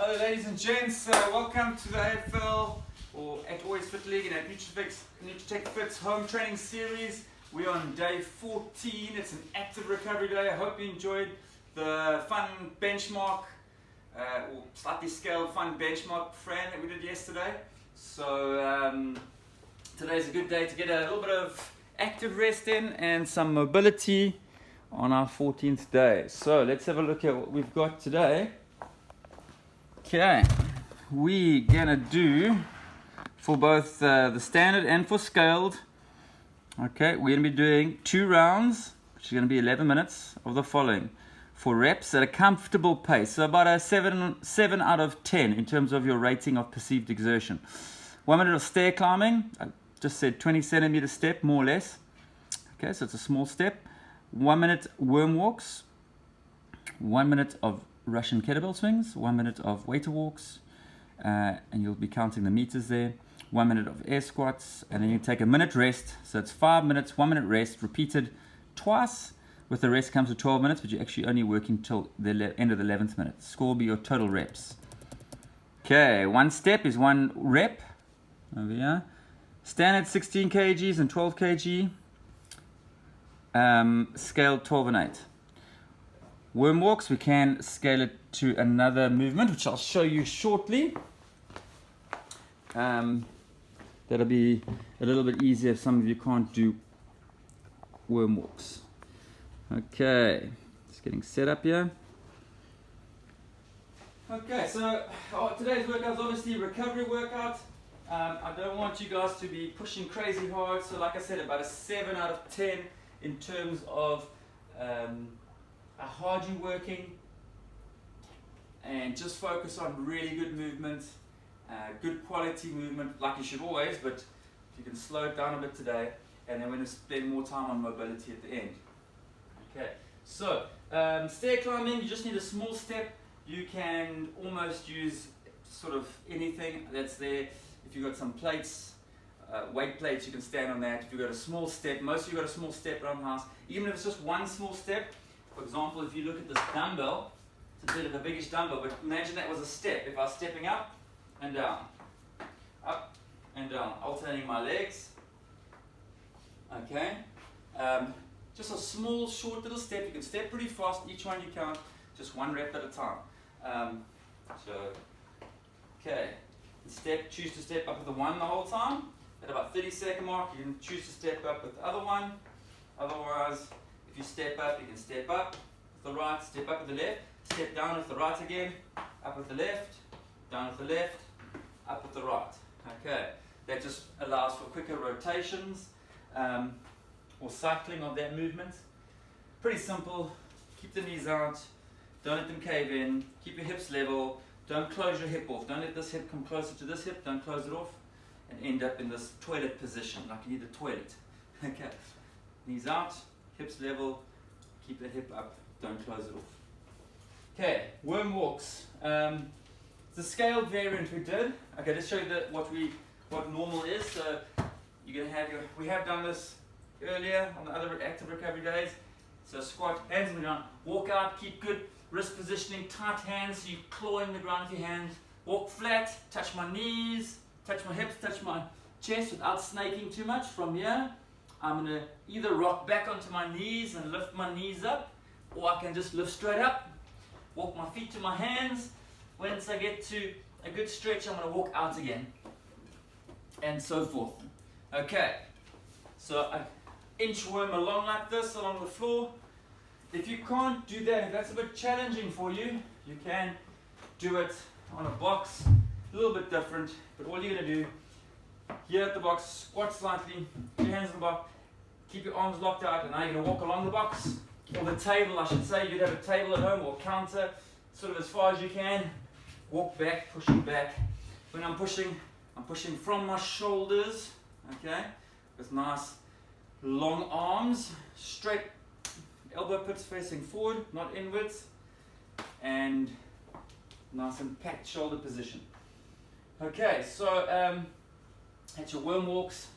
Hello ladies and gents, welcome to the AFL or at Always Fit League and at Nutritech Fit's home training series. We're on day 14, it's an active recovery day. I hope you enjoyed the fun benchmark, or slightly scaled fun benchmark Fran that we did yesterday. So today's a good day to get a little bit of active rest in and some mobility on our 14th day. So let's have a look at what we've got today. Okay, we're gonna do for both the standard and for scaled. Okay, we're gonna be doing 2 rounds, which is gonna be 11 minutes of the following for reps at a comfortable pace. So about a 7 out of 10 in terms of your rating of perceived exertion. 1 minute of stair climbing. I just said 20 centimeter step, more or less. Okay, so it's a small step. 1 minute worm walks. 1 minute of Russian kettlebell swings, 1 minute of waiter walks, and you'll be counting the meters there. 1 minute of air squats, and then you take a minute rest. So it's 5 minutes, 1 minute rest, repeated twice. With the rest comes to 12 minutes, but you're actually only working till the end of the 11th minute. Score will be your total reps. Okay, 1 step is 1 rep. Over here. Standard 16 kgs and 12 kg. Scaled 12 and 8. Worm walks, we can scale it to another movement, which I'll show you shortly. That'll be a little bit easier if some of you can't do worm walks. Okay, just getting set up here. Okay, so today's workout is obviously a recovery workout. I don't want you guys to be pushing crazy hard, so like I said, about a 7 out of 10 in terms of how hard you're working, and just focus on really good movement, good quality movement like you should always, but if you can slow it down a bit today, and then we're going to spend more time on mobility at the end. Okay, so stair climbing, you just need a small step. You can almost use sort of anything that's there. If you've got some plates, weight plates, you can stand on that. If you've got a small step, most of you got a small step around the house, even if it's just 1 small step. For example, if you look at this dumbbell, it's a bit of a biggish dumbbell, but imagine that was a step. If I was stepping up and down, alternating my legs. Okay, just a small, short little step. You can step pretty fast. Each one you count, just 1 rep at a time. Okay, choose to step up with the 1 the whole time. At about 30-second mark, you can choose to step up with the other one. Otherwise, if you step up, you can step up with the right, step up with the left, step down with the right again, up with the left, down with the left, up with the right. Okay, that just allows for quicker rotations or cycling of that movement. Pretty simple. Keep the knees out, don't let them cave in, keep your hips level, don't close your hip off, don't let this hip come closer to this hip, don't close it off and end up in this toilet position like you need a toilet. Okay, knees out, hips level, keep the hip up, don't close it off. Okay, worm walks. The scaled variant we did. Okay, let's show you what normal is. So you're gonna have we have done this earlier on the other active recovery days. So squat, hands on the ground, walk out, keep good wrist positioning, tight hands, so you're clawing the ground with your hands. Walk flat, touch my knees, touch my hips, touch my chest without snaking too much. From here, I'm going to either rock back onto my knees and lift my knees up, or I can just lift straight up, walk my feet to my hands. Once I get to a good stretch, I'm going to walk out again, and so forth. Okay, so I inchworm along like this, along the floor. If you can't do that, if that's a bit challenging for you, you can do it on a box, a little bit different, but all you're going to do, here at the box, squat slightly, put your hands on the box, keep your arms locked out, and now you're going to walk along the box, or the table I should say. You'd have a table at home or counter, sort of as far as you can. Walk back, pushing back. When I'm pushing from my shoulders, okay, with nice long arms, straight elbow pits facing forward, not inwards, and nice and packed shoulder position. Okay, so that's your worm walks.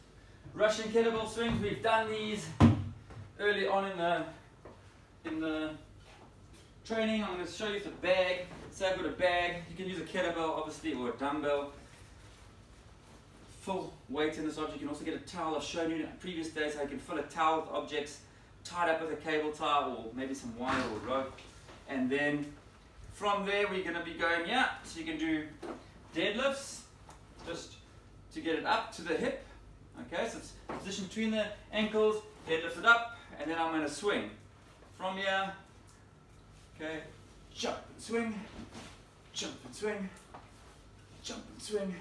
Russian kettlebell swings, we've done these early on in the training, I'm going to show you the bag. Say I've got a bag, you can use a kettlebell obviously or a dumbbell. Full weight in this object. You can also get a towel. I've shown you in previous days how you can fill a towel with objects tied up with a cable tie or maybe some wire or rope. And then from there we're going to be going, so you can do deadlifts just to get it up to the hip. Okay, so it's position between the ankles, deadlift it up, and then I'm going to swing from here. Okay, jump and swing, jump and swing, jump and swing,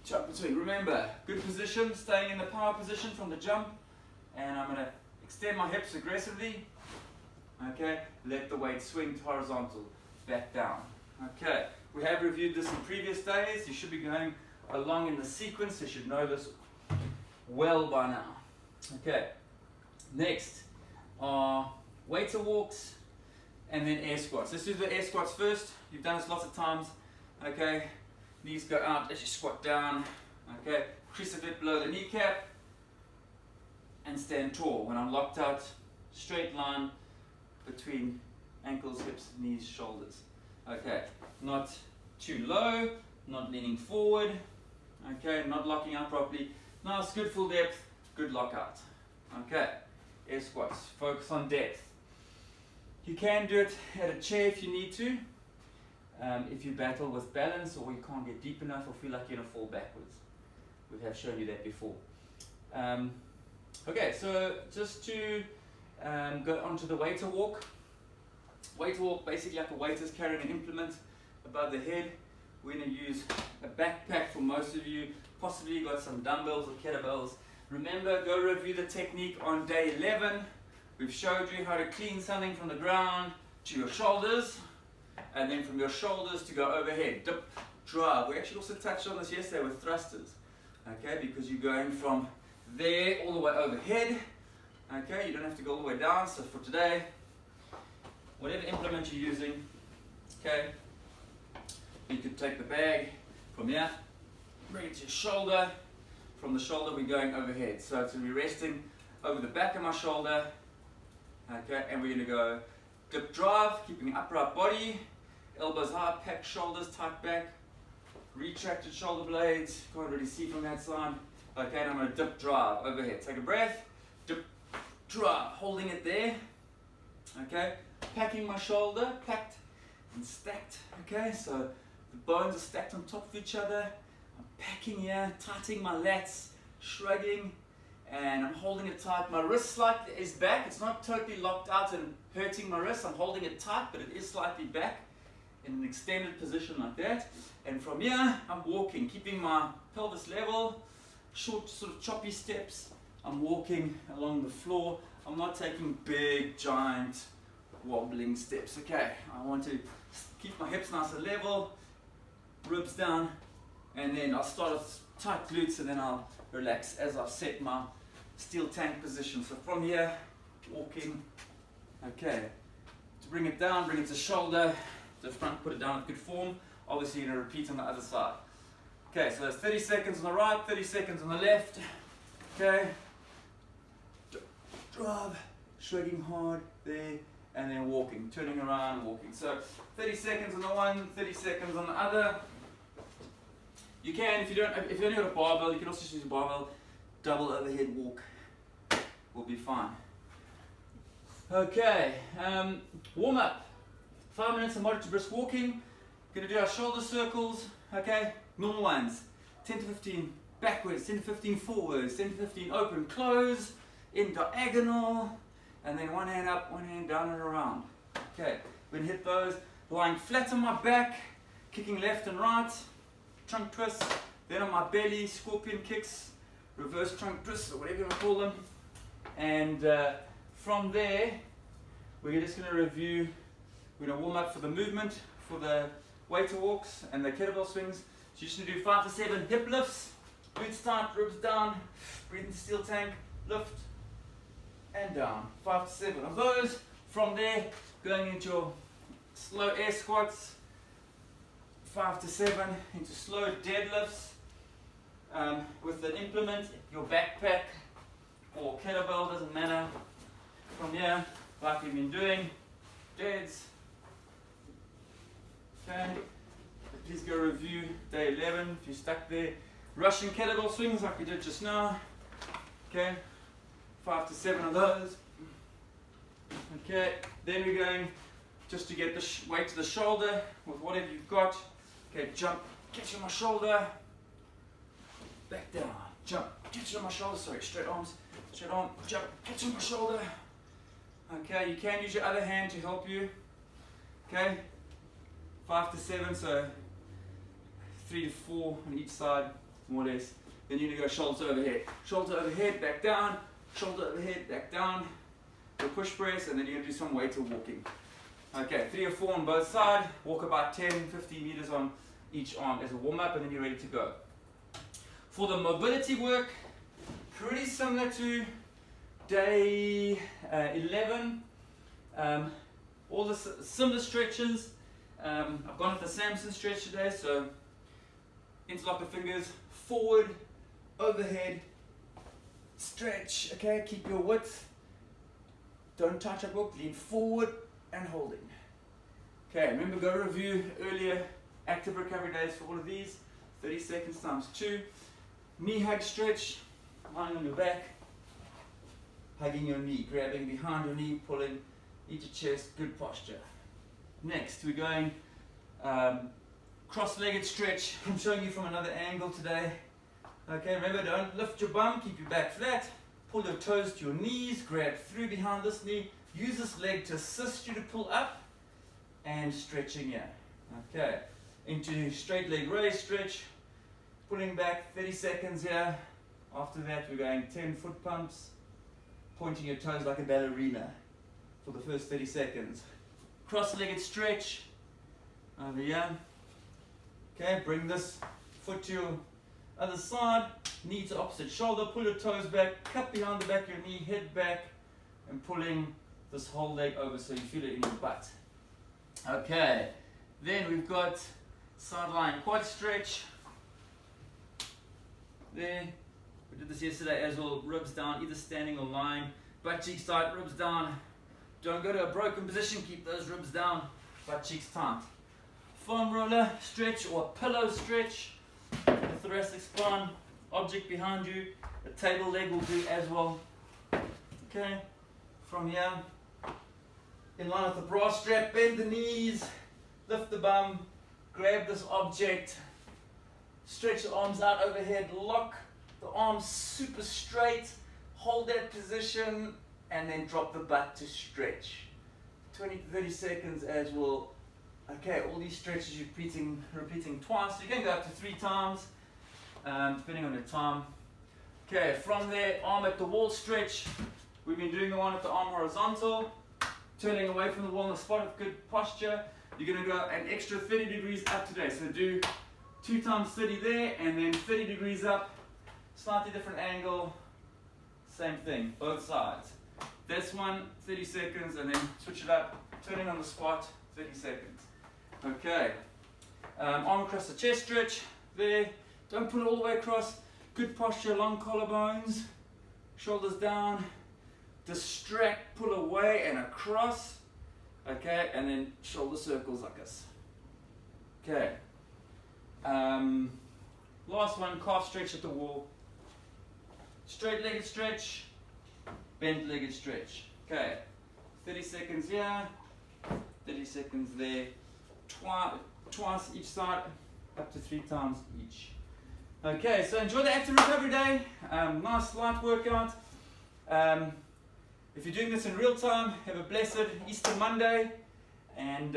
jump and swing. Remember, good position, staying in the power position from the jump, and I'm going to extend my hips aggressively. Okay, let the weight swing to horizontal, back down. Okay, we have reviewed this in previous days. You should be going along in the sequence. You should know this well by now. Okay, next are waiter walks and then air squats. Let's do the air squats first. You've done this lots of times. Okay, knees go out as you squat down. Okay, crease a bit below the kneecap and stand tall. When I'm locked out, straight line between ankles, hips, knees, shoulders. Okay, not too low, not leaning forward. Okay, not locking out properly. Nice, good full depth, good lockout. Okay, air squats, focus on depth. You can do it at a chair if you need to. If you battle with balance or you can't get deep enough or feel like you're going to fall backwards. We have shown you that before. Okay, so just to go on to the waiter walk. Waiter walk, basically like a waiter's carrying an implement above the head. We're going to use a backpack for most of you. Possibly you got some dumbbells or kettlebells. Remember, go review the technique on day 11. We've showed you how to clean something from the ground to your shoulders, and then from your shoulders to go overhead. Dip, drive. We actually also touched on this yesterday with thrusters. Okay, because you're going from there all the way overhead. Okay, you don't have to go all the way down. So for today, whatever implement you're using, okay, you could take the bag from here, bring it to your shoulder. From the shoulder, we're going overhead. So it's going to be resting over the back of my shoulder. Okay, and we're going to go dip drive, keeping an upright body, elbows high, packed shoulders, tight back, retracted shoulder blades. Can't really see from that side. Okay, and I'm going to dip drive overhead. Take a breath, dip drive, holding it there. Okay, packing my shoulder, packed and stacked. Okay, so the bones are stacked on top of each other. I'm packing here, tightening my lats, shrugging, and I'm holding it tight. My wrist slightly is back. It's not totally locked out and hurting my wrist. I'm holding it tight, but it is slightly back in an extended position like that. And from here, I'm walking, keeping my pelvis level, short sort of choppy steps. I'm walking along the floor. I'm not taking big, giant, wobbling steps. Okay, I want to keep my hips nice and level, ribs down, and then I'll start with tight glutes and then I'll relax as I've set my steel tank position. So from here, walking, okay, to bring it down, bring it to shoulder, the front, put it down with good form. Obviously you're going to repeat on the other side. Okay, so that's 30 seconds on the right, 30 seconds on the left. Okay, drive, shrugging hard there, and then walking, turning around, walking. So 30 seconds on the one, 30 seconds on the other. You can, if you only got a barbell, you can also use a barbell. Double overhead walk will be fine. Okay, warm up. 5 minutes of moderate to brisk walking. Going to do our shoulder circles. Okay, normal ones. 10 to 15 backwards, 10 to 15 forwards, 10 to 15 open, close, in diagonal, and then one hand up, one hand down and around. Okay, we're going to hit those lying flat on my back, kicking left and right, trunk twists, then on my belly, scorpion kicks, reverse trunk twists, or whatever you want to call them. And from there, we're just going to review, we're going to warm up for the movement, for the waiter walks and the kettlebell swings. So you're just going to do 5 to 7 hip lifts, glutes tight, ribs down, breathe into steel tank, lift, and down. 5 to 7 of those. From there, going into your slow air squats, 5 to 7 into slow deadlifts with an implement, your backpack or kettlebell, doesn't matter. From here, like we've been doing, deads, Okay, please go review day 11 if you're stuck there. Russian kettlebell swings like we did just now. Okay, 5 to 7 of those. Okay, then we're going just to get the weight to the shoulder with whatever you've got. Okay, jump, catch on my shoulder, back down, jump, catch on my shoulder, sorry, straight arms, straight arm, jump, catch on my shoulder. Okay, you can use your other hand to help you. Okay, 5 to 7, so 3 to 4 on each side, more or less. Then you're going to go shoulder overhead, back down, shoulder overhead, back down. Your push press, and then you're going to do some weight or walking. Okay, 3 or 4 on both sides, walk about 10, 15 meters on each arm as a warm up, and then you're ready to go. For the mobility work, pretty similar to day 11. All the similar stretches. I've gone with the Samson stretch today, so interlock the fingers, forward, overhead, stretch, okay, keep your width. Don't touch a book, lean forward and holding. Okay, remember go review earlier active recovery days for all of these. 30 seconds times 2. Knee hug stretch, lying on your back, hugging your knee, grabbing behind your knee, pulling into chest, good posture. Next, we're going cross-legged stretch. I'm showing you from another angle today. Okay, remember don't lift your bum, keep your back flat. Pull your toes to your knees, grab through behind this knee. Use this leg to assist you to pull up and stretching here. Okay, into straight leg raise stretch. Pulling back 30 seconds here. After that, we're going 10 foot pumps. Pointing your toes like a ballerina for the first 30 seconds. Cross-legged stretch over here. Okay, bring this foot to your other side, knee to opposite shoulder, pull your toes back, cup behind the back of your knee, head back, and pulling this whole leg over so you feel it in your butt. Okay, then we've got sideline quad stretch. There, we did this yesterday as well, ribs down, either standing or lying, butt cheeks tight, ribs down. Don't go to a broken position, keep those ribs down, butt cheeks tight. Foam roller stretch or pillow stretch. The thoracic spine, object behind you, the table leg will do as well. Okay, from here, in line with the bra strap, bend the knees, lift the bum, grab this object, stretch the arms out overhead, lock the arms super straight, hold that position, and then drop the butt to stretch. 20 to 30 seconds as well. Okay, all these stretches you're repeating twice. You can go up to 3 times, depending on your time. Okay, from there, arm at the wall stretch. We've been doing the one with the arm horizontal, turning away from the wall in the spot with good posture. You're going to go an extra 30 degrees up today. So do 2 times 30 there, and then 30 degrees up, slightly different angle, same thing, both sides. This one, 30 seconds, and then switch it up, turning on the spot, 30 seconds. Okay, arm across the chest stretch there. Don't pull it all the way across. Good posture, long collarbones, shoulders down. Distract, pull away and across. Okay, and then shoulder circles like this. Okay. Last one, calf stretch at the wall. Straight legged stretch, bent legged stretch. Okay, 30 seconds here, 30 seconds there. Twice each side, up to 3 times each. Okay, so enjoy the active recovery day. Nice light workout. If you're doing this in real time, have a blessed Easter Monday. And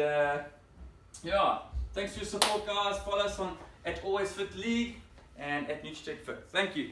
yeah, thanks for your support, guys. Follow us on @AlwaysFitLeague and @Nutritech Fit. Thank you.